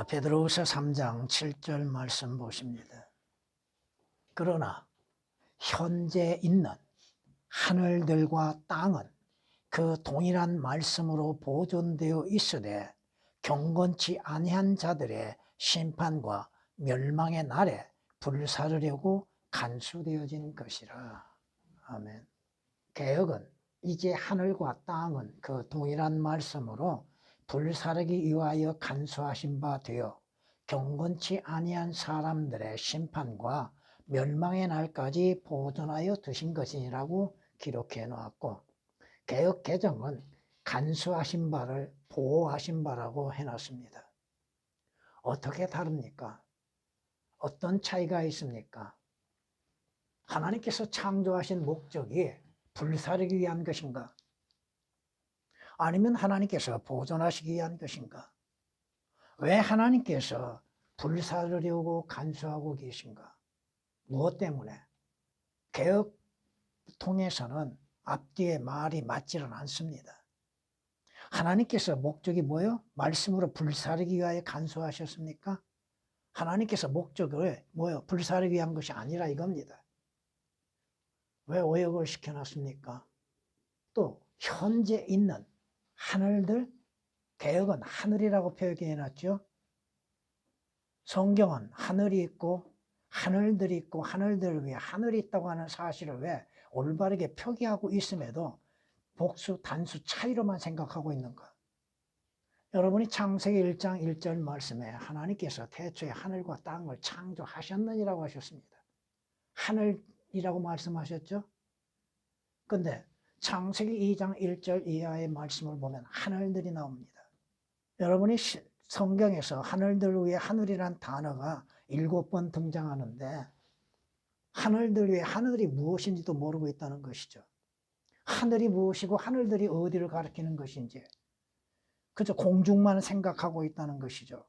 베드로후서 3장 7절 말씀 보십니다. 그러나 현재 있는 하늘들과 땅은 그 동일한 말씀으로 보존되어 있으되 경건치 아니한 자들의 심판과 멸망의 날에 불사르려고 간수되어진 것이라. 아멘. 개역은 이제 하늘과 땅은 그 동일한 말씀으로 불사르기 위하여 간수하신 바 되어 경건치 아니한 사람들의 심판과 멸망의 날까지 보존하여 두신 것이라고 기록해 놓았고, 개역 개정은 간수하신 바를 보호하신 바라고 해놨습니다. 어떻게 다릅니까? 어떤 차이가 있습니까? 하나님께서 창조하신 목적이 불사르기 위한 것인가? 아니면 하나님께서 보존하시기 위한 것인가? 왜 하나님께서 불사르려고 간수하고 계신가? 무엇 때문에? 개역 통해서는 앞뒤에 말이 맞지는 않습니다. 하나님께서 목적이 뭐예요? 말씀으로 불사르기 위하여 간수하셨습니까? 하나님께서 목적을 뭐예요? 불사르기 위한 것이 아니라 이겁니다. 왜 오역을 시켜놨습니까? 또 현재 있는 하늘들, 개역은 하늘이라고 표현해놨죠. 성경은 하늘이 있고 하늘들이 있고 하늘들 위에 하늘이 있다고 하는 사실을 왜 올바르게 표기하고 있음에도 복수, 단수 차이로만 생각하고 있는가? 여러분이 창세기 1장 1절 말씀에 하나님께서 태초에 하늘과 땅을 창조하셨느니라고 하셨습니다. 하늘이라고 말씀하셨죠? 근데 창세기 2장 1절 이하의 말씀을 보면 하늘들이 나옵니다. 여러분이 성경에서 하늘들 위에 하늘이란 단어가 7번 등장하는데 하늘들 위에 하늘이 무엇인지도 모르고 있다는 것이죠. 하늘이 무엇이고 하늘들이 어디를 가리키는 것인지 그저 공중만 생각하고 있다는 것이죠.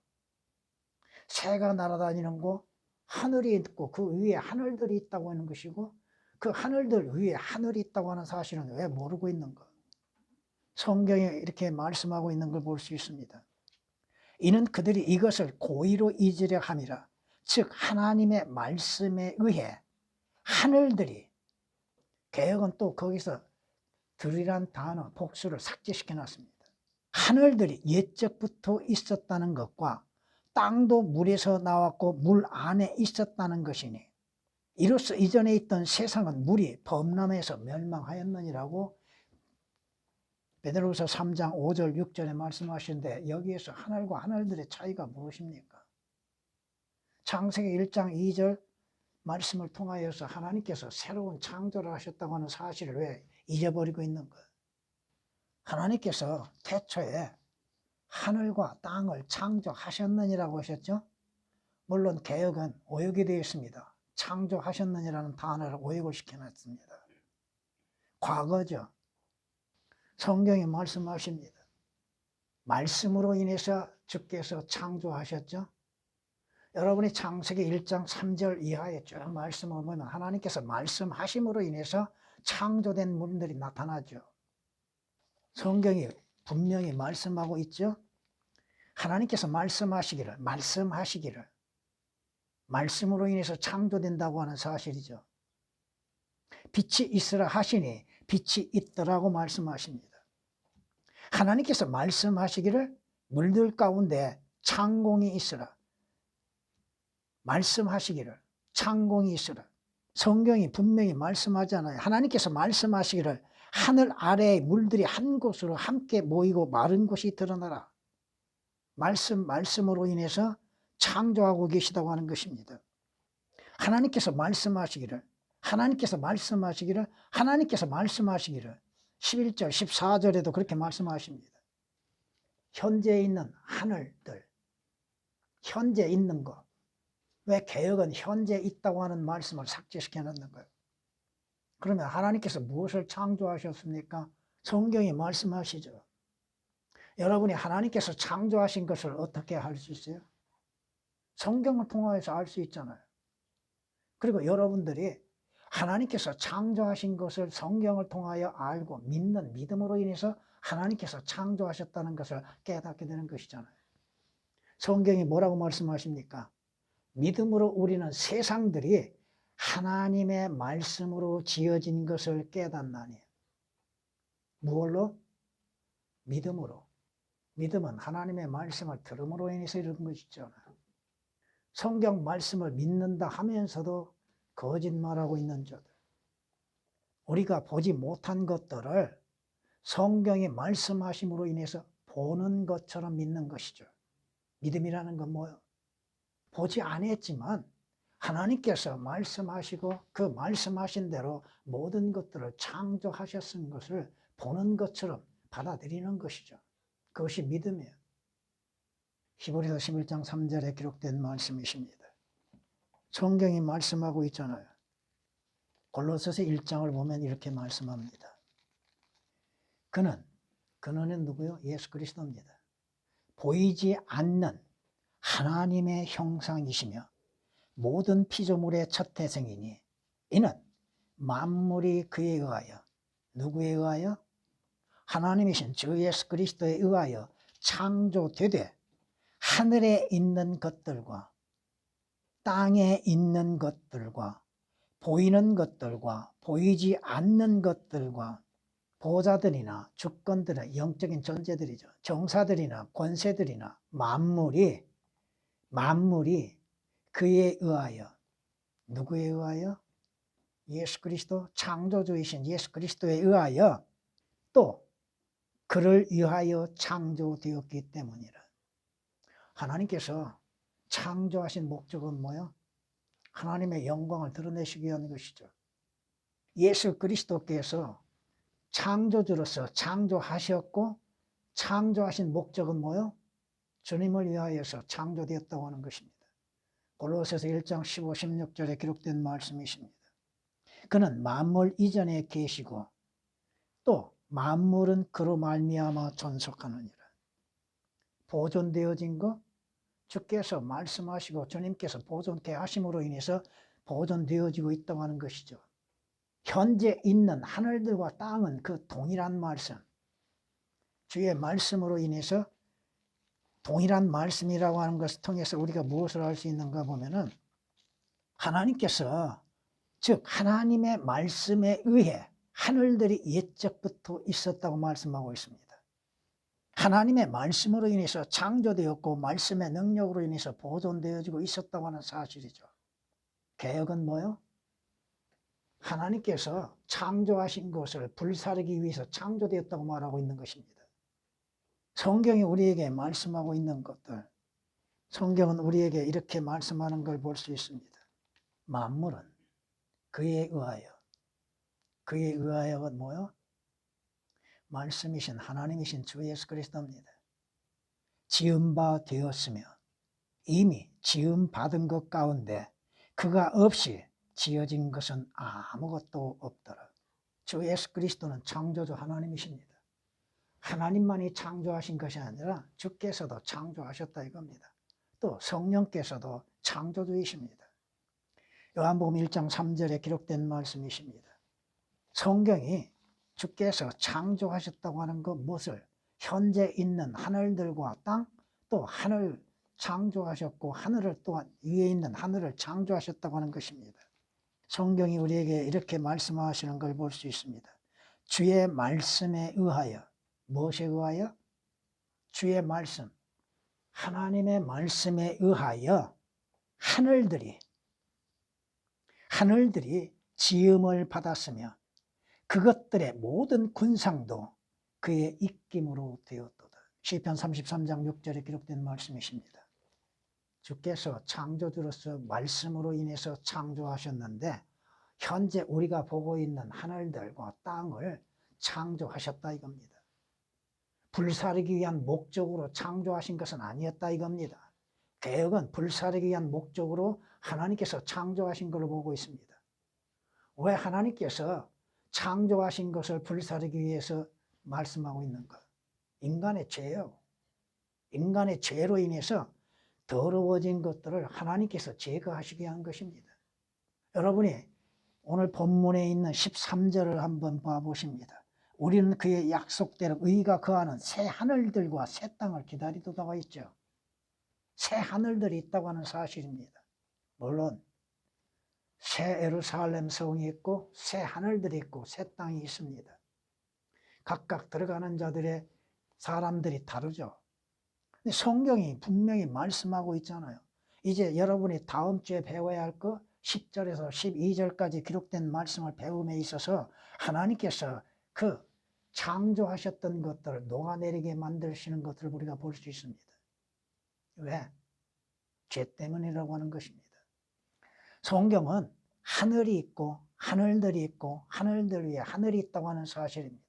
새가 날아다니는 곳, 하늘이 있고 그 위에 하늘들이 있다고 하는 것이고 그 하늘들 위에 하늘이 있다고 하는 사실은 왜 모르고 있는가? 성경에 이렇게 말씀하고 있는 걸 볼 수 있습니다. 이는 그들이 이것을 고의로 잊으려 함이라. 즉 하나님의 말씀에 의해 하늘들이, 개역은 또 거기서 들이란 단어 복수를 삭제시켜 놨습니다. 하늘들이 옛적부터 있었다는 것과 땅도 물에서 나왔고 물 안에 있었다는 것이니 이로써 이전에 있던 세상은 물이 범람해서 멸망하였느니라고 베드로후서 3장 5절 6절에 말씀하시는데 여기에서 하늘과 하늘들의 차이가 무엇입니까? 창세기 1장 2절 말씀을 통하여서 하나님께서 새로운 창조를 하셨다고 하는 사실을 왜 잊어버리고 있는가? 하나님께서 태초에 하늘과 땅을 창조하셨느니라고 하셨죠? 물론 개역은 오역이 되어 있습니다. 창조하셨느니라는 단어를 오역을 시켜놨습니다. 과거죠. 성경이 말씀하십니다. 말씀으로 인해서 주께서 창조하셨죠? 여러분이 창세기 1장 3절 이하에 쭉 말씀을 보면 하나님께서 말씀하심으로 인해서 창조된 물들이 나타나죠. 성경이 분명히 말씀하고 있죠. 하나님께서 말씀하시기를 말씀으로 인해서 창조된다고 하는 사실이죠. 빛이 있으라 하시니 빛이 있더라고 말씀하십니다. 하나님께서 말씀하시기를 물들 가운데 창공이 있으라. 말씀하시기를 창공이 있으라. 성경이 분명히 말씀하잖아요. 하나님께서 말씀하시기를 하늘 아래의 물들이 한 곳으로 함께 모이고 마른 곳이 드러나라. 말씀으로 인해서 창조하고 계시다고 하는 것입니다. 하나님께서 말씀하시기를 11절 14절에도 그렇게 말씀하십니다. 현재 있는 하늘들, 현재 있는 것. 왜 개역은 현재 있다고 하는 말씀을 삭제시켜 놓는 거예요? 그러면 하나님께서 무엇을 창조하셨습니까? 성경이 말씀하시죠. 여러분이 하나님께서 창조하신 것을 어떻게 할 수 있어요? 성경을 통해서 알 수 있잖아요. 그리고 여러분들이 하나님께서 창조하신 것을 성경을 통하여 알고 믿는 믿음으로 인해서 하나님께서 창조하셨다는 것을 깨닫게 되는 것이잖아요. 성경이 뭐라고 말씀하십니까? 믿음으로 우리는 세상들이 하나님의 말씀으로 지어진 것을 깨닫나니. 무엇로? 믿음으로. 믿음은 하나님의 말씀을 들음으로 인해서 이런 것이잖아요. 성경 말씀을 믿는다 하면서도 거짓말하고 있는 자들. 우리가 보지 못한 것들을 성경이 말씀하심으로 인해서 보는 것처럼 믿는 것이죠. 믿음이라는 건 뭐예요? 보지 않았지만 하나님께서 말씀하시고 그 말씀하신 대로 모든 것들을 창조하셨은 것을 보는 것처럼 받아들이는 것이죠. 그것이 믿음이에요. 히브리서 11장 3절에 기록된 말씀이십니다. 성경이 말씀하고 있잖아요. 골로새서 1장을 보면 이렇게 말씀합니다. 그는 누구요? 예수 그리스도입니다. 보이지 않는 하나님의 형상이시며 모든 피조물의 첫 태생이니 이는 만물이 그에 의하여, 누구에 의하여? 하나님이신 주 예수 그리스도에 의하여 창조되되 하늘에 있는 것들과 땅에 있는 것들과 보이는 것들과 보이지 않는 것들과 보좌들이나 주권들이나 영적인 존재들이죠. 정사들이나 권세들이나 만물이 그에 의하여, 누구에 의하여? 예수 그리스도, 창조주이신 예수 그리스도에 의하여 또 그를 위하여 창조되었기 때문이라. 하나님께서 창조하신 목적은 뭐요? 하나님의 영광을 드러내시기 위한 것이죠. 예수 그리스도께서 창조주로서 창조하셨고 창조하신 목적은 뭐요? 주님을 위하여서 창조되었다고 하는 것입니다. 골로새서 1장 15, 16절에 기록된 말씀이십니다. 그는 만물 이전에 계시고 또 만물은 그로 말미암아 존속하느니라. 보존되어진 것, 주께서 말씀하시고 주님께서 보존케 하심으로 인해서 보존되어지고 있다고 하는 것이죠. 현재 있는 하늘들과 땅은 그 동일한 말씀, 주의 말씀으로 인해서 동일한 말씀이라고 하는 것을 통해서 우리가 무엇을 알 수 있는가 보면은 하나님께서, 즉 하나님의 말씀에 의해 하늘들이 옛적부터 있었다고 말씀하고 있습니다. 하나님의 말씀으로 인해서 창조되었고 말씀의 능력으로 인해서 보존되어지고 있었다고 하는 사실이죠. 개혁은 뭐요? 하나님께서 창조하신 것을 불사르기 위해서 창조되었다고 말하고 있는 것입니다. 성경이 우리에게 말씀하고 있는 것들, 성경은 우리에게 이렇게 말씀하는 걸 볼 수 있습니다. 만물은 그에 의하여, 그에 의하여가 뭐요? 말씀이신 하나님이신 주 예수 그리스도입니다. 지은 바 되었으며 이미 지음 받은 것 가운데 그가 없이 지어진 것은 아무것도 없더라. 주 예수 그리스도는 창조주 하나님이십니다. 하나님만이 창조하신 것이 아니라 주께서도 창조하셨다 이겁니다. 또 성령께서도 창조주이십니다. 요한복음 1장 3절에 기록된 말씀이십니다. 성경이 주께서 창조하셨다고 하는 것 무엇을? 현재 있는 하늘들과 땅, 또 하늘 창조하셨고 하늘을 또한 위에 있는 하늘을 창조하셨다고 하는 것입니다. 성경이 우리에게 이렇게 말씀하시는 걸 볼 수 있습니다. 주의 말씀에 의하여, 무엇에 의하여? 주의 말씀, 하나님의 말씀에 의하여 하늘들이 지음을 받았으며 그것들의 모든 군상도 그의 입김으로 되었도다. 시편 33장 6절에 기록된 말씀이십니다. 주께서 창조주로서 말씀으로 인해서 창조하셨는데 현재 우리가 보고 있는 하늘들과 땅을 창조하셨다 이겁니다. 불사르기 위한 목적으로 창조하신 것은 아니었다 이겁니다. 개혁은 불사르기 위한 목적으로 하나님께서 창조하신 걸로 보고 있습니다. 왜 하나님께서 창조하신 것을 불사르기 위해서 말씀하고 있는가? 인간의 죄요. 인간의 죄로 인해서 더러워진 것들을 하나님께서 제거하시게 한 것입니다. 여러분이 오늘 본문에 있는 13절을 한번 봐보십니다. 우리는 그의 약속대로 의가 거하는 새 하늘들과 새 땅을 기다리도다가 있죠. 새 하늘들이 있다고 하는 사실입니다. 물론 새 예루살렘 성이 있고 새 하늘들이 있고 새 땅이 있습니다. 각각 들어가는 자들의 사람들이 다르죠. 근데 성경이 분명히 말씀하고 있잖아요. 이제 여러분이 다음 주에 배워야 할 거 10절에서 12절까지 기록된 말씀을 배움에 있어서 하나님께서 그 창조하셨던 것들을 녹아내리게 만드시는 것들을 우리가 볼 수 있습니다. 왜? 죄 때문이라고 하는 것입니다. 성경은 하늘이 있고 하늘들이 있고 하늘들 위에 하늘이 있다고 하는 사실입니다.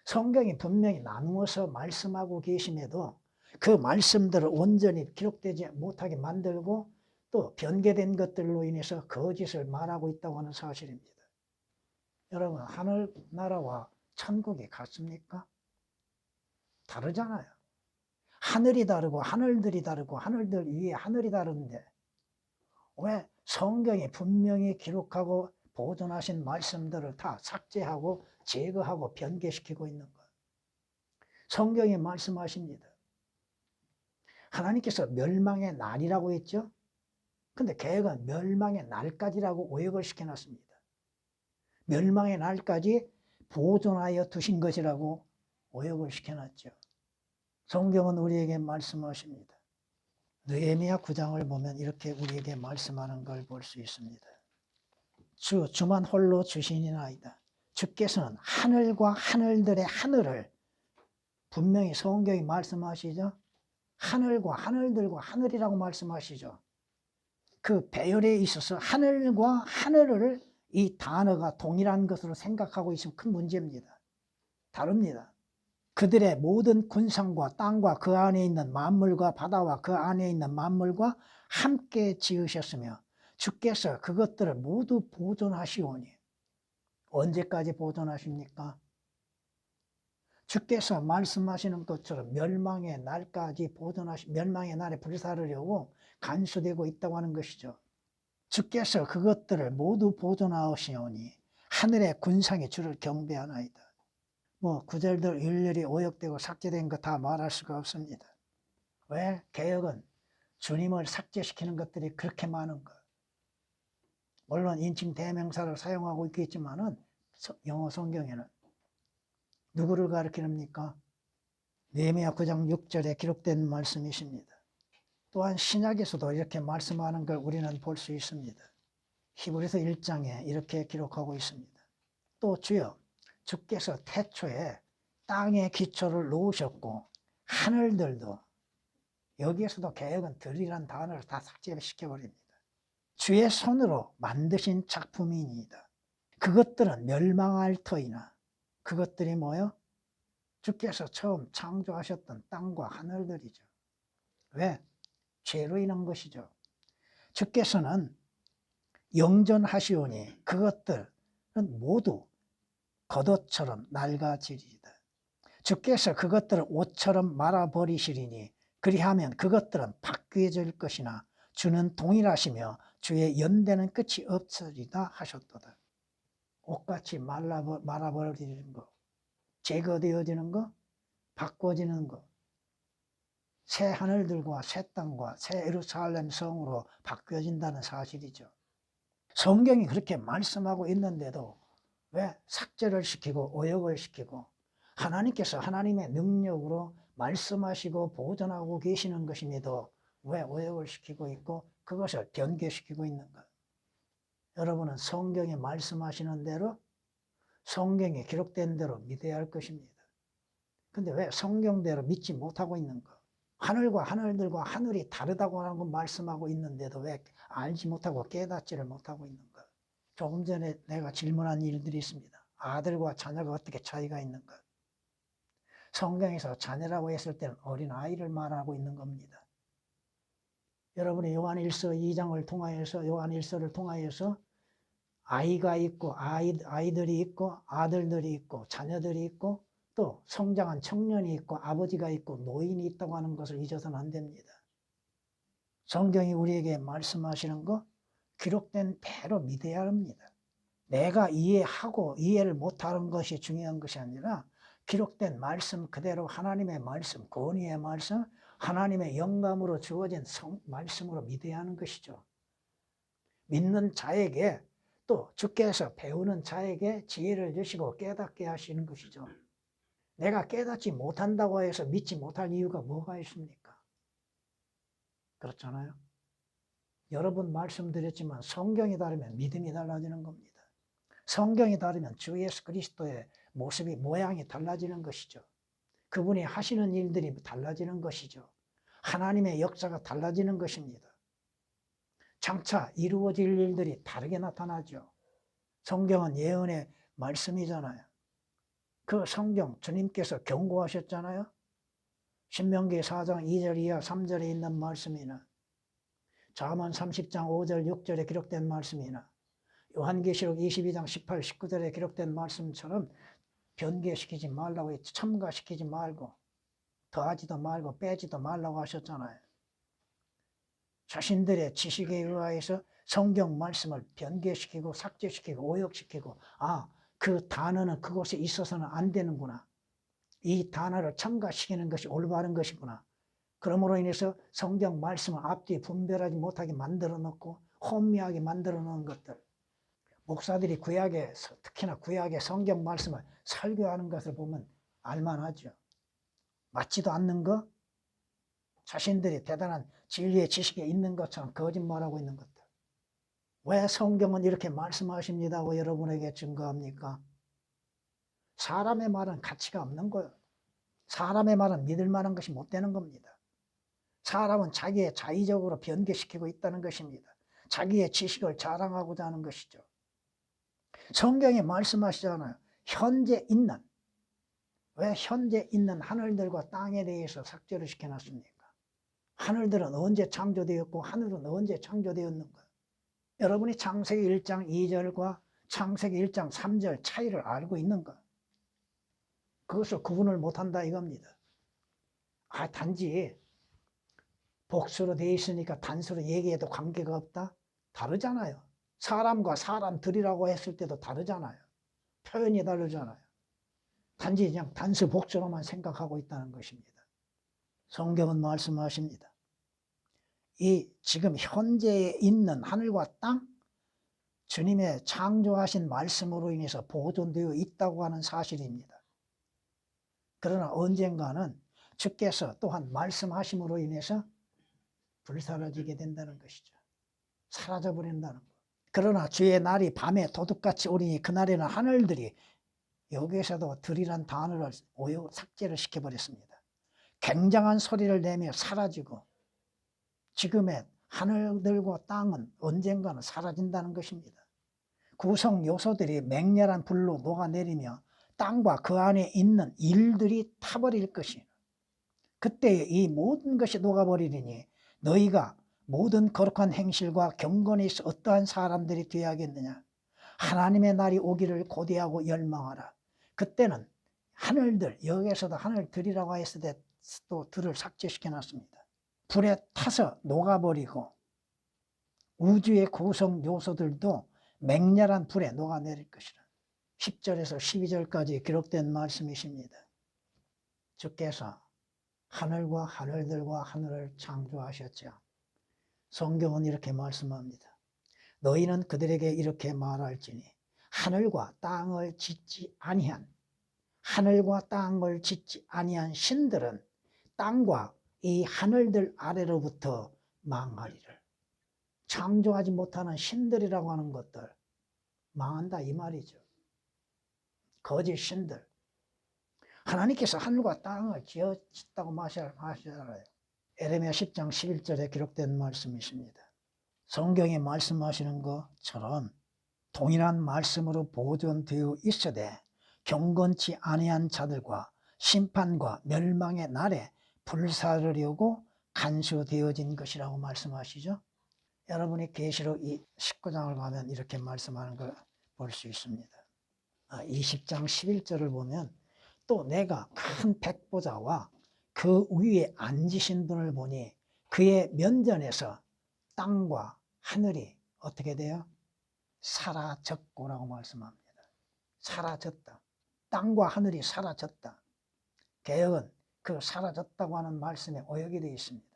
성경이 분명히 나누어서 말씀하고 계심에도 그 말씀들을 온전히 기록되지 못하게 만들고 또 변개된 것들로 인해서 거짓을 말하고 있다고 하는 사실입니다. 여러분, 하늘나라와 천국이 같습니까? 다르잖아요. 하늘이 다르고 하늘들이 다르고 하늘들 위에 하늘이 다른데 왜 성경이 분명히 기록하고 보존하신 말씀들을 다 삭제하고 제거하고 변개시키고 있는 것? 성경이 말씀하십니다. 하나님께서 멸망의 날이라고 했죠. 근데 계획은 멸망의 날까지라고 오역을 시켜놨습니다. 멸망의 날까지 보존하여 두신 것이라고 오역을 시켜놨죠. 성경은 우리에게 말씀하십니다. 느헤미야 9장을 보면 이렇게 우리에게 말씀하는 걸 볼 수 있습니다. 주만 홀로 주신이나이다. 주께서는 하늘과 하늘들의 하늘을 분명히 성경이 말씀하시죠. 하늘과 하늘들과 하늘이라고 말씀하시죠. 그 배열에 있어서 하늘과 하늘을 이 단어가 동일한 것으로 생각하고 있으면 큰 문제입니다. 다릅니다. 그들의 모든 군상과 땅과 그 안에 있는 만물과 바다와 그 안에 있는 만물과 함께 지으셨으며 주께서 그것들을 모두 보존하시오니. 언제까지 보존하십니까? 주께서 말씀하시는 것처럼 멸망의 날까지 멸망의 날에 불사르려고 간수되고 있다고 하는 것이죠. 주께서 그것들을 모두 보존하시오니 하늘의 군상이 주를 경배하나이다. 9절들 일일이 오역되고 삭제된 거 다 말할 수가 없습니다. 왜? 개역은 주님을 삭제시키는 것들이 그렇게 많은 것. 물론 인칭 대명사를 사용하고 있겠지만은 영어 성경에는 누구를 가리킵니까? 느헤미야 9장 6절에 기록된 말씀이십니다. 또한 신약에서도 이렇게 말씀하는 걸 우리는 볼 수 있습니다. 히브리서 1장에 이렇게 기록하고 있습니다. 또 주께서 태초에 땅의 기초를 놓으셨고 하늘들도, 여기에서도 개역은 들이란 단어를 다 삭제시켜버립니다. 주의 손으로 만드신 작품이니이다. 그것들은 멸망할 터이나, 그것들이 뭐요? 주께서 처음 창조하셨던 땅과 하늘들이죠. 왜? 죄로 인한 것이죠. 주께서는 영전하시오니 그것들은 모두 겉옷처럼 낡아지리이다. 주께서 그것들을 옷처럼 말아버리시리니 그리하면 그것들은 바뀌어질 것이나 주는 동일하시며 주의 연대는 끝이 없으리다 하셨도다. 옷같이 말아버리는 거, 제거되어지는 거, 바꿔지는 거, 새 하늘들과 새 땅과 새 예루살렘 성으로 바뀌어진다는 사실이죠. 성경이 그렇게 말씀하고 있는데도 왜 삭제를 시키고 오역을 시키고, 하나님께서 하나님의 능력으로 말씀하시고 보존하고 계시는 것임에도 왜 오역을 시키고 있고 그것을 변개시키고 있는가? 여러분은 성경이 말씀하시는 대로, 성경에 기록된 대로 믿어야 할 것입니다. 근데 왜 성경대로 믿지 못하고 있는가? 하늘과 하늘들과 하늘이 다르다고 하는 걸 말씀하고 있는데도 왜 알지 못하고 깨닫지를 못하고 있는가? 조금 전에 내가 질문한 일들이 있습니다. 아들과 자녀가 어떻게 차이가 있는가? 성경에서 자녀라고 했을 때는 어린아이를 말하고 있는 겁니다. 여러분이 요한일서 2장을 통하여서, 요한일서를 통하여서 아이가 있고 아이들이 있고 아들들이 있고 자녀들이 있고 또 성장한 청년이 있고 아버지가 있고 노인이 있다고 하는 것을 잊어서는 안 됩니다. 성경이 우리에게 말씀하시는 거 기록된 대로 믿어야 합니다. 내가 이해하고 이해를 못하는 것이 중요한 것이 아니라 기록된 말씀 그대로 하나님의 말씀, 권위의 말씀, 하나님의 영감으로 주어진 말씀으로 믿어야 하는 것이죠. 믿는 자에게 또 주께서 배우는 자에게 지혜를 주시고 깨닫게 하시는 것이죠. 내가 깨닫지 못한다고 해서 믿지 못할 이유가 뭐가 있습니까? 그렇잖아요. 여러 번 말씀드렸지만 성경이 다르면 믿음이 달라지는 겁니다. 성경이 다르면 주 예수 그리스도의 모습이 모양이 달라지는 것이죠. 그분이 하시는 일들이 달라지는 것이죠. 하나님의 역사가 달라지는 것입니다. 장차 이루어질 일들이 다르게 나타나죠. 성경은 예언의 말씀이잖아요. 그 성경 주님께서 경고하셨잖아요. 신명기 4장 2절 이하 3절에 있는 말씀이나 잠언 30장 5절 6절에 기록된 말씀이나 요한계시록 22장 18, 19절에 기록된 말씀처럼 변개시키지 말라고 했죠. 첨가시키지 말고 더하지도 말고 빼지도 말라고 하셨잖아요. 자신들의 지식에 의해서 성경 말씀을 변개시키고 삭제시키고 오역시키고 그 단어는 그곳에 있어서는 안 되는구나. 이 단어를 첨가시키는 것이 올바른 것이구나. 그러므로 인해서 성경 말씀을 앞뒤 분별하지 못하게 만들어 놓고 혼미하게 만들어 놓은 것들. 목사들이 구약에 특히나 구약의 성경 말씀을 설교하는 것을 보면 알만하죠. 맞지도 않는 거, 자신들이 대단한 진리의 지식에 있는 것처럼 거짓말하고 있는 것들. 왜 성경은 이렇게 말씀하십니다고 여러분에게 증거합니까? 사람의 말은 가치가 없는 거예요. 사람의 말은 믿을 만한 것이 못 되는 겁니다. 사람은 자기의 자의적으로 변개시키고 있다는 것입니다. 자기의 지식을 자랑하고자 하는 것이죠. 성경에 말씀하시잖아요. 현재 있는, 왜 현재 있는 하늘들과 땅에 대해서 삭제를 시켜놨습니까? 하늘들은 언제 창조되었고 하늘은 언제 창조되었는가? 여러분이 창세기 1장 2절과 창세기 1장 3절 차이를 알고 있는가? 그것을 구분을 못한다 이겁니다. 단지 복수로 되어 있으니까 단수로 얘기해도 관계가 없다? 다르잖아요. 사람과 사람들이라고 했을 때도 다르잖아요. 표현이 다르잖아요. 단지 그냥 단수 복수로만 생각하고 있다는 것입니다. 성경은 말씀하십니다. 이 지금 현재에 있는 하늘과 땅, 주님의 창조하신 말씀으로 인해서 보존되어 있다고 하는 사실입니다. 그러나 언젠가는 주께서 또한 말씀하심으로 인해서 불사라지게 된다는 것이죠. 사라져버린다는 것. 그러나 주의 날이 밤에 도둑같이 오리니 그날에는 하늘들이, 여기에서도 들이란 단어를 삭제를 시켜버렸습니다. 굉장한 소리를 내며 사라지고 지금의 하늘들과 땅은 언젠가는 사라진다는 것입니다. 구성 요소들이 맹렬한 불로 녹아내리며 땅과 그 안에 있는 일들이 타버릴 것이에요. 그때 이 모든 것이 녹아버리리니 너희가 모든 거룩한 행실과 경건에 있어 어떠한 사람들이 되어야겠느냐. 하나님의 날이 오기를 고대하고 열망하라. 그때는 하늘들, 여기에서도 하늘들이라고 했을 때 또 들을 삭제시켜놨습니다. 불에 타서 녹아버리고 우주의 구성 요소들도 맹렬한 불에 녹아내릴 것이라. 10절에서 12절까지 기록된 말씀이십니다. 주께서 하늘과 하늘들과 하늘을 창조하셨죠. 성경은 이렇게 말씀합니다. 너희는 그들에게 이렇게 말할지니 하늘과 땅을 짓지 아니한, 하늘과 땅을 짓지 아니한 신들은 땅과 이 하늘들 아래로부터 망하리를. 창조하지 못하는 신들이라고 하는 것들 망한다 이 말이죠. 거짓 신들. 하나님께서 하늘과 땅을 짓다고 하시잖아요. 에레미야 10장 11절에 기록된 말씀이십니다. 성경에 말씀하시는 것처럼 동일한 말씀으로 보존되어 있으되 경건치 아니한 자들과 심판과 멸망의 날에 불사르려고 간수되어진 것이라고 말씀하시죠. 여러분이 계시록 19장을 가면 이렇게 말씀하는 걸 볼 수 있습니다. 20장 11절을 보면 또 내가 큰 백보자와 그 위에 앉으신 분을 보니 그의 면전에서 땅과 하늘이 어떻게 돼요? 사라졌고라고 말씀합니다. 사라졌다. 땅과 하늘이 사라졌다. 개역은 그 사라졌다고 하는 말씀에 오역이 되어 있습니다.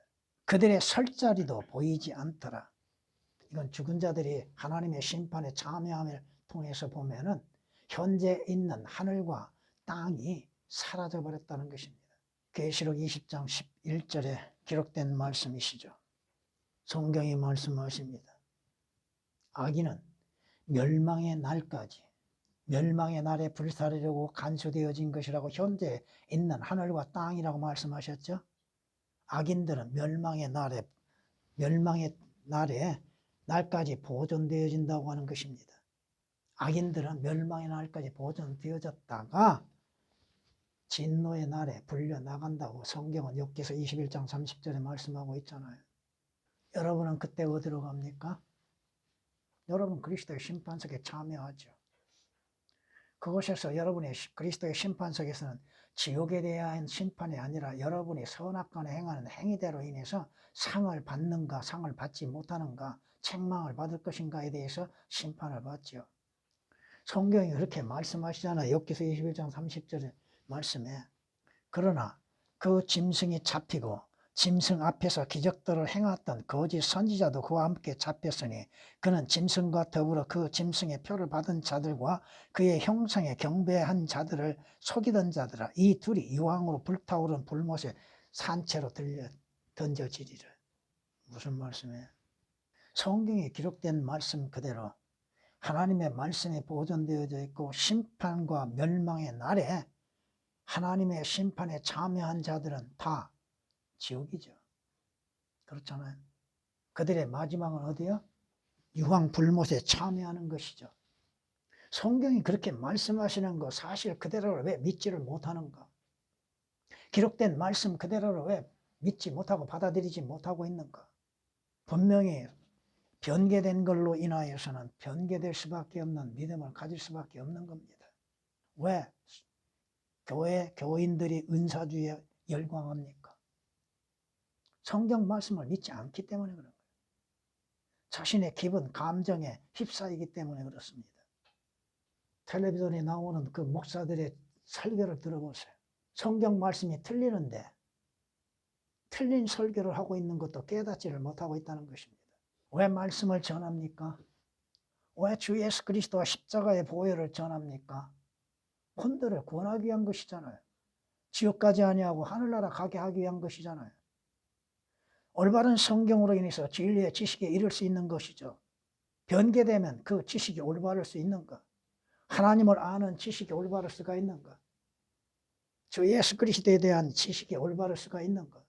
그들의 설 자리도 보이지 않더라. 이건 죽은 자들이 하나님의 심판에 참여함을 통해서 보면은 현재 있는 하늘과 땅이 사라져 버렸다는 것입니다. 계시록 20장 11절에 기록된 말씀이시죠. 성경이 말씀하십니다. 악인은 멸망의 날까지, 멸망의 날에 불사르려고 간수되어진 것이라고 현재 있는 하늘과 땅이라고 말씀하셨죠. 악인들은 멸망의 날까지 보존되어진다고 하는 것입니다. 악인들은 멸망의 날까지 보존되어졌다가 진노의 날에 불려나간다고 성경은 욥기서 21장 30절에 말씀하고 있잖아요. 여러분은 그때 어디로 갑니까? 여러분 그리스도의 심판석에 참여하죠. 그곳에서 여러분이 그리스도의 심판석에서는 지옥에 대한 심판이 아니라 여러분이 선악간에 행하는 행위대로 인해서 상을 받는가 상을 받지 못하는가 책망을 받을 것인가에 대해서 심판을 받죠. 성경이 그렇게 말씀하시잖아요. 욥기서 21장 30절의 말씀에. 그러나 그 짐승이 잡히고 짐승 앞에서 기적들을 행했던 거짓 선지자도 그와 함께 잡혔으니 그는 짐승과 더불어 그 짐승의 표를 받은 자들과 그의 형상에 경배한 자들을 속이던 자들아 이 둘이 이왕으로 불타오른 불못에 산채로 던져지리라. 무슨 말씀이에요? 성경에 기록된 말씀 그대로 하나님의 말씀이 보존되어져 있고 심판과 멸망의 날에 하나님의 심판에 참여한 자들은 다 지옥이죠. 그렇잖아요. 그들의 마지막은 어디요? 유황 불못에 참여하는 것이죠. 성경이 그렇게 말씀하시는 거 사실 그대로를 왜 믿지를 못하는가? 기록된 말씀 그대로를 왜 믿지 못하고 받아들이지 못하고 있는가? 분명히 변개된 걸로 인하여서는 변개될 수밖에 없는 믿음을 가질 수밖에 없는 겁니다. 왜? 교인들이 은사주의에 열광합니까? 성경 말씀을 믿지 않기 때문에 그런 거예요. 자신의 기분, 감정에 휩싸이기 때문에 그렇습니다. 텔레비전에 나오는 그 목사들의 설교를 들어보세요. 성경 말씀이 틀리는데 틀린 설교를 하고 있는 것도 깨닫지를 못하고 있다는 것입니다. 왜 말씀을 전합니까? 왜 주 예수 그리스도와 십자가의 보혈을 전합니까? 혼들을 구원하기 위한 것이잖아요. 지옥 가지 아니하고 하늘나라 가게 하기 위한 것이잖아요. 올바른 성경으로 인해서 진리의 지식에 이를 수 있는 것이죠. 변개되면 그 지식이 올바를 수 있는가? 하나님을 아는 지식이 올바를 수가 있는가? 주 예수 그리스도에 대한 지식이 올바를 수가 있는가?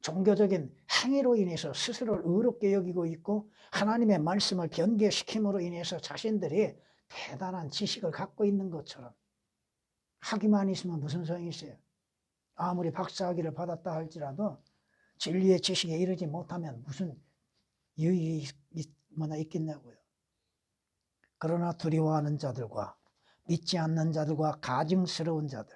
종교적인 행위로 인해서 스스로를 의롭게 여기고 있고 하나님의 말씀을 변개시킴으로 인해서 자신들이 대단한 지식을 갖고 있는 것처럼 하기만 있으면 무슨 소용이 있어요? 아무리 박사학위를 받았다 할지라도 진리의 지식에 이르지 못하면 무슨 유익이 있겠냐고요. 그러나 두려워하는 자들과 믿지 않는 자들과 가증스러운 자들,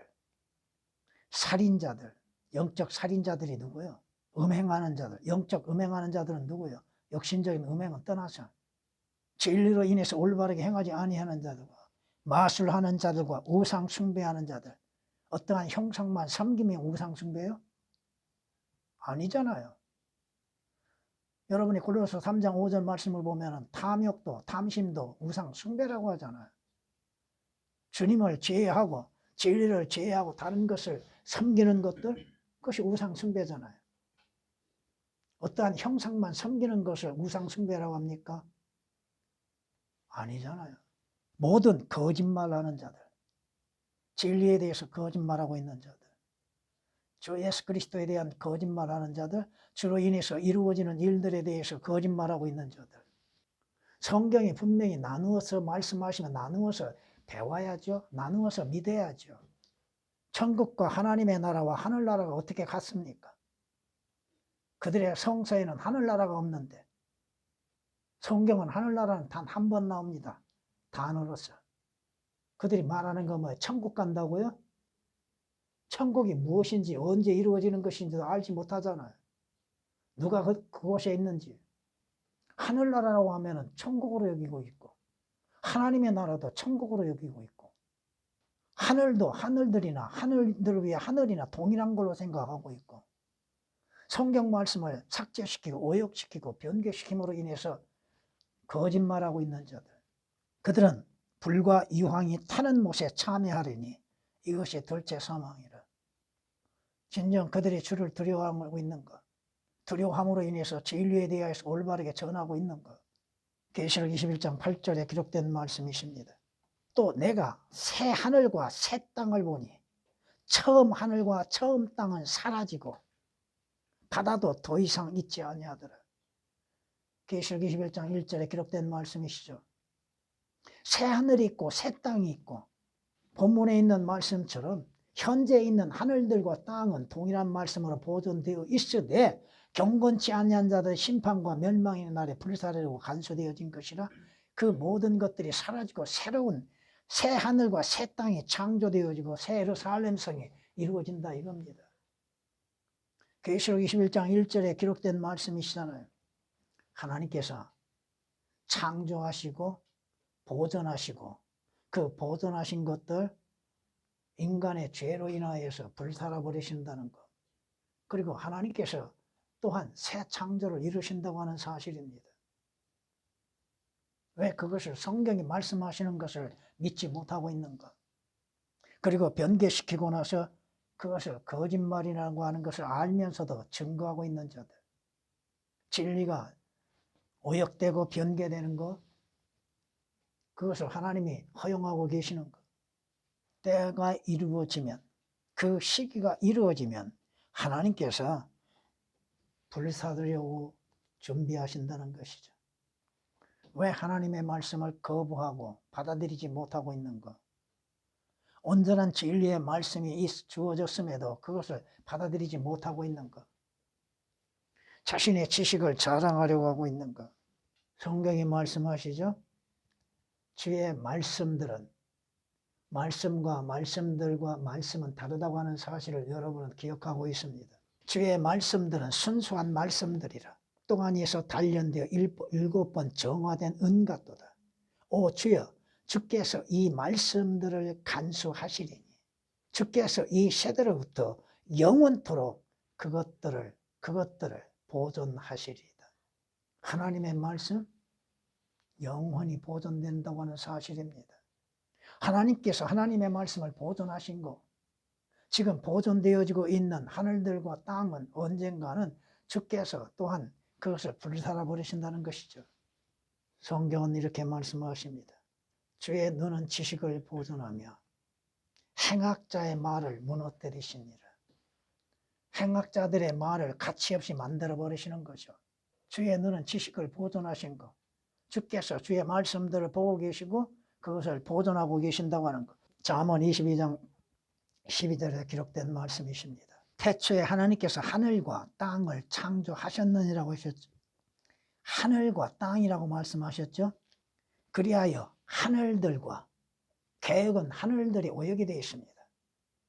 살인자들, 영적 살인자들이 누구요? 음행하는 자들, 영적 음행하는 자들은 누구요? 역신적인 음행은 떠나서 진리로 인해서 올바르게 행하지 아니하는 자들과 마술하는 자들과 우상 숭배하는 자들, 어떠한 형상만 섬기면 우상 숭배요? 아니잖아요. 여러분이 골로새 3장 5절 말씀을 보면 탐욕도 탐심도 우상 숭배라고 하잖아요. 주님을 제외하고 진리를 제외하고 다른 것을 섬기는 것들, 그것이 우상 숭배잖아요. 어떠한 형상만 섬기는 것을 우상 숭배라고 합니까? 아니잖아요. 모든 거짓말하는 자들, 진리에 대해서 거짓말하고 있는 자들, 주 예수 그리스도에 대한 거짓말하는 자들, 주로 인해서 이루어지는 일들에 대해서 거짓말하고 있는 자들. 성경이 분명히 나누어서 말씀하시면 나누어서 배워야죠. 나누어서 믿어야죠. 천국과 하나님의 나라와 하늘나라가 어떻게 같습니까? 그들의 성서에는 하늘나라가 없는데 성경은 하늘나라는 단 한 번 나옵니다. 단어로서. 그들이 말하는 거 뭐예요? 천국 간다고요? 천국이 무엇인지 언제 이루어지는 것인지도 알지 못하잖아요. 누가 그곳에 있는지. 하늘나라라고 하면 천국으로 여기고 있고 하나님의 나라도 천국으로 여기고 있고 하늘도 하늘들이나 하늘들 위에 하늘이나 동일한 걸로 생각하고 있고, 성경 말씀을 삭제시키고 오역시키고 변개시킴으로 인해서 거짓말하고 있는 자들, 그들은 불과 유황이 타는 못에 참여하리니 이것이 둘째 사망이라. 진정 그들이 주를 두려워하고 있는 것, 두려워함으로 인해서 진리에 대하여서 올바르게 전하고 있는 것, 계시록 21장 8절에 기록된 말씀이십니다. 또 내가 새 하늘과 새 땅을 보니 처음 하늘과 처음 땅은 사라지고 바다도 더 이상 있지 아니하더라. 계시록 21장 1절에 기록된 말씀이시죠. 새 하늘이 있고 새 땅이 있고, 본문에 있는 말씀처럼 현재 있는 하늘들과 땅은 동일한 말씀으로 보존되어 있으되 경건치 아니한 자들의 심판과 멸망의 날에 불사르고 간수되어진 것이라. 그 모든 것들이 사라지고 새로운 새 하늘과 새 땅이 창조되어지고 새 예루살렘 성이 이루어진다 이겁니다. 계시록 21장 1절에 기록된 말씀이시잖아요. 하나님께서 창조하시고 보존하시고 그 보존하신 것들 인간의 죄로 인하여서 불살아 버리신다는 것, 그리고 하나님께서 또한 새 창조를 이루신다고 하는 사실입니다. 왜 그것을 성경이 말씀하시는 것을 믿지 못하고 있는가? 그리고 변개시키고 나서 그것을 거짓말이라고 하는 것을 알면서도 증거하고 있는 자들, 진리가 오역되고 변개되는 것, 그것을 하나님이 허용하고 계시는 것, 때가 이루어지면, 그 시기가 이루어지면 하나님께서 불사르려고 준비하신다는 것이죠. 왜 하나님의 말씀을 거부하고 받아들이지 못하고 있는가? 온전한 진리의 말씀이 주어졌음에도 그것을 받아들이지 못하고 있는가? 자신의 지식을 자랑하려고 하고 있는가? 성경이 말씀하시죠? 주의 말씀들은, 말씀과 말씀들과 말씀은 다르다고 하는 사실을 여러분은 기억하고 있습니다. 주의 말씀들은 순수한 말씀들이라. 동안에서 단련되어 7번 정화된 은 같도다. 오 주여, 주께서 이 말씀들을 간수하시리니 주께서 이 세대로부터 영원토록 그것들을 보존하시리이다. 하나님의 말씀 영원히 보존된다고 하는 사실입니다. 하나님께서 하나님의 말씀을 보존하신 거, 지금 보존되어지고 있는 하늘들과 땅은 언젠가는 주께서 또한 그것을 불살아 버리신다는 것이죠. 성경은 이렇게 말씀하십니다. 주의 눈은 지식을 보존하며 행악자의 말을 무너뜨리시니라. 행악자들의 말을 가치없이 만들어 버리시는 거죠. 주의 눈은 지식을 보존하신 거, 주께서 주의 말씀들을 보고 계시고 그것을 보존하고 계신다고 하는 것. 잠언 22장 12절에 기록된 말씀이십니다. 태초에 하나님께서 하늘과 땅을 창조하셨느니라고 하셨죠. 하늘과 땅이라고 말씀하셨죠. 그리하여 하늘들과, 개혁은 하늘들이 오역이 되어 있습니다.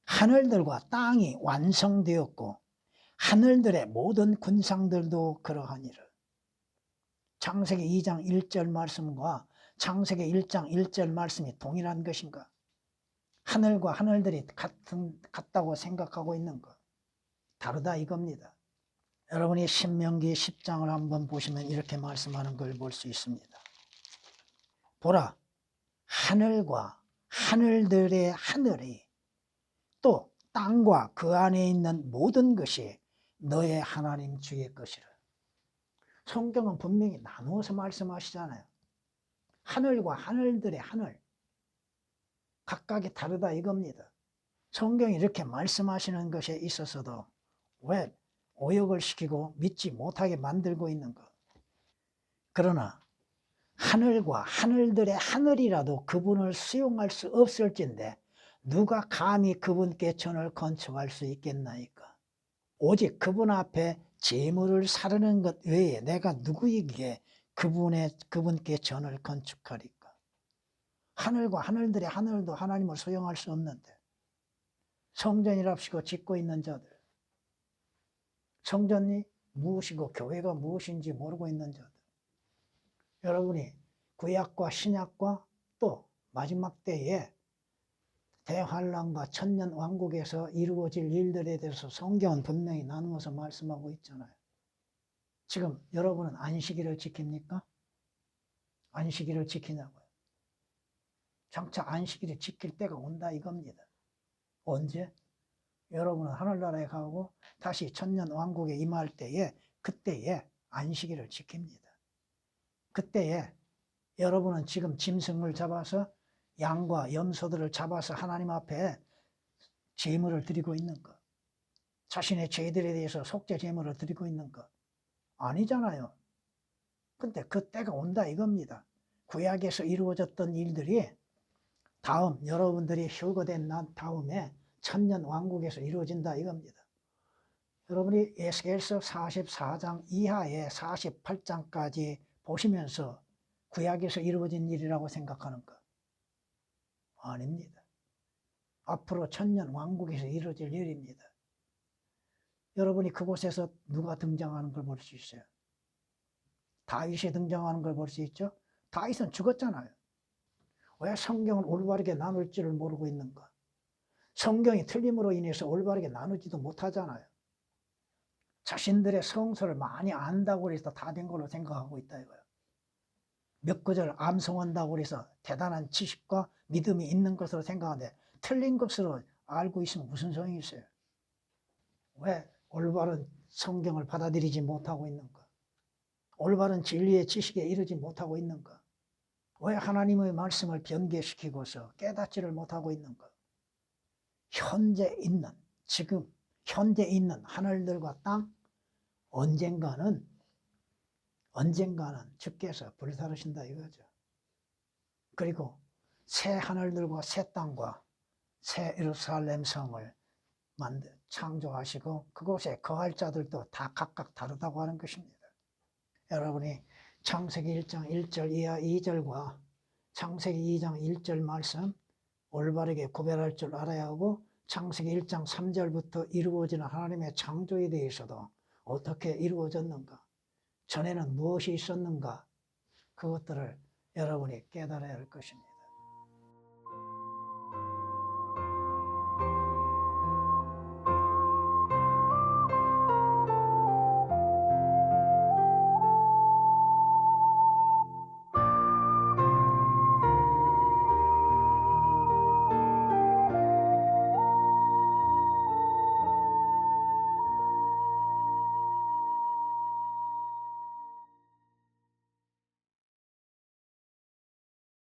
하늘들과 땅이 완성되었고 하늘들의 모든 군상들도 그러하니라. 창세기 2장 1절 말씀과 창세기 1장 1절 말씀이 동일한 것인가? 하늘과 하늘들이 같다고 생각하고 있는 것, 다르다 이겁니다. 여러분이 신명기 10장을 한번 보시면 이렇게 말씀하는 걸 볼 수 있습니다. 보라, 하늘과 하늘들의 하늘이 또 땅과 그 안에 있는 모든 것이 너의 하나님 주의 것이라. 성경은 분명히 나누어서 말씀하시잖아요. 하늘과 하늘들의 하늘, 각각이 다르다 이겁니다. 성경이 이렇게 말씀하시는 것에 있어서도 왜 오역을 시키고 믿지 못하게 만들고 있는가? 그러나 하늘과 하늘들의 하늘이라도 그분을 수용할 수 없을진데 누가 감히 그분께 전을 건축할 수 있겠나이까? 오직 그분 앞에 제물을 사르는 것 외에 내가 누구에게 그분께 전을 건축하리까? 하늘과 하늘들의 하늘도 하나님을 수용할 수 없는데 성전이랍시고 짓고 있는 자들, 성전이 무엇이고 교회가 무엇인지 모르고 있는 자들, 여러분이 구약과 신약과 또 마지막 때에 대환란과 천년왕국에서 이루어질 일들에 대해서 성경은 분명히 나누어서 말씀하고 있잖아요. 지금 여러분은 안식일을 지킵니까? 안식일을 지키냐고요. 장차 안식일을 지킬 때가 온다 이겁니다. 언제? 여러분은 하늘나라에 가고 다시 천년왕국에 임할 때에 그때에 안식일을 지킵니다. 그때에 여러분은 지금 짐승을 잡아서 양과 염소들을 잡아서 하나님 앞에 제물을 드리고 있는 것. 자신의 죄들에 대해서 속죄 제물을 드리고 있는 것. 아니잖아요. 근데 그 때가 온다 이겁니다. 구약에서 이루어졌던 일들이 다음 여러분들이 휴거된 난 다음에 천년왕국에서 이루어진다 이겁니다. 여러분이 에스겔서 44장 이하에 48장까지 보시면서 구약에서 이루어진 일이라고 생각하는가? 아닙니다. 앞으로 천년왕국에서 이루어질 일입니다. 여러분이 그곳에서 누가 등장하는 걸 볼 수 있어요. 다윗이 등장하는 걸 볼 수 있죠. 다윗은 죽었잖아요. 왜 성경을 올바르게 나눌 줄을 모르고 있는가? 성경이 틀림으로 인해서 올바르게 나누지도 못하잖아요. 자신들의 성서를 많이 안다고 해서 다 된 걸로 생각하고 있다 이거예요. 몇 구절 암송한다고 해서 대단한 지식과 믿음이 있는 것으로 생각하는데 틀린 것으로 알고 있으면 무슨 소용이 있어요? 왜 올바른 성경을 받아들이지 못하고 있는가? 올바른 진리의 지식에 이르지 못하고 있는가? 왜 하나님의 말씀을 변개시키고서 깨닫지를 못하고 있는가? 현재 있는, 지금 현재 있는 하늘들과 땅 언젠가는 주께서 불사르신다 이거죠. 그리고 새 하늘들과 새 땅과 새 예루살렘 성을 창조하시고 그곳에 거할 자들도 다 각각 다르다고 하는 것입니다. 여러분이 창세기 1장 1절 이하 2절과 창세기 2장 1절 말씀 올바르게 구별할 줄 알아야 하고 창세기 1장 3절부터 이루어지는 하나님의 창조에 대해서도 어떻게 이루어졌는가, 전에는 무엇이 있었는가, 그것들을 여러분이 깨달아야 할 것입니다.